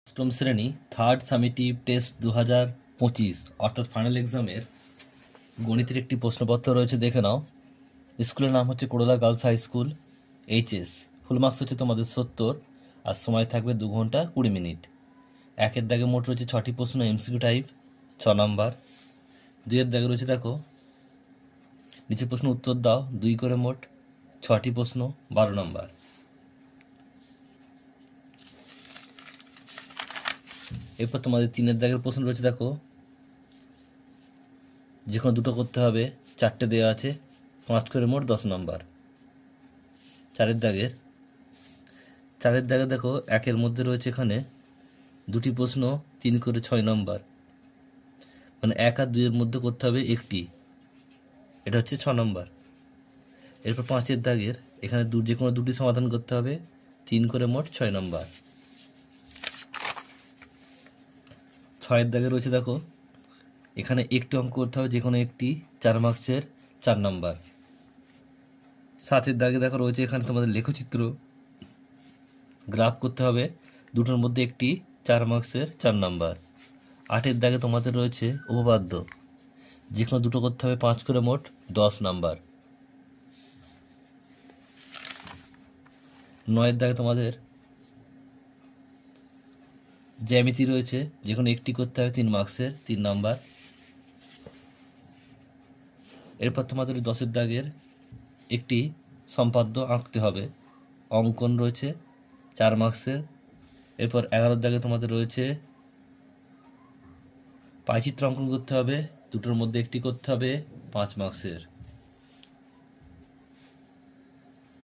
অষ্টম শ্রেণী third summative test 2025 অর্থাৎ ফাইনাল এক্সামের গণিতের একটি প্রশ্নপত্র রয়েছে, দেখে নাও। স্কুলের নাম হচ্ছে Korla girls high school, HS. Full marks হচ্ছে তোমাদের 70, আর সময় থাকবে 2 ঘন্টা 20 মিনিট। একের দাগে মোট রয়েছে 6টি প্রশ্ন এমসিকিউ টাইপ, 6 নাম্বার। দুইয়ের দাগে রয়েছে, দেখো নিচে প্রশ্ন উত্তর দাও, 2 করে মোট 6টি প্রশ্ন, 12 নাম্বার। এরপর তোমাদের 3-এর দাগের প্রশ্ন রয়েছে, দেখো যে কোনো দুটো করতে হবে, 4টে দেওয়া আছে, 5 করে মোট 10 নাম্বার। 4-এর দাগে দেখো একের মধ্যে রয়েছে এখানে 2টি প্রশ্ন, 3 করে 6 নাম্বার, মানে 1 আর 2-এর মধ্যে করতে হবে একটি, এটা হচ্ছে 6 নাম্বার। এরপর 5-এর দাগের এখানে যে কোনো দুটি সমাধান করতে হবে, 3 করে মোট 6 নাম্বার। 6-এর দাগে রয়েছে, দেখো এখানে একটি অঙ্ক করতে হবে, যে কোনো একটি, 4 মার্কসের, 4 নাম্বার। 7-এর দাগে দেখো রয়েছে এখানে তোমাদের লেখচিত্র, গ্রাফ করতে হবে, দুটোর মধ্যে একটি, 4 মার্কসের, 4 নাম্বার। 8-এর দাগে তোমাদের রয়েছে উপপাদ্য, যে কোনো দুটো করতে হবে, 5 করে মোট 10 নাম্বার। 9-এর দাগে তোমাদের জ্যামিতি রয়েছে, যে কোনো একটি করতে হবে, 3 মার্কসের, 3 নাম্বার। এরপর তোমাদের 10-এর দাগের একটি সম্পাদ্য আঁকতে হবে, অঙ্কন রয়েছে, 4 মার্কসের। এরপর 11-এর দাগে তোমাদের রয়েছে পাইচিত্র অঙ্কন করতে হবে, দুটোর মধ্যে একটি করতে হবে, 5 মার্কসের।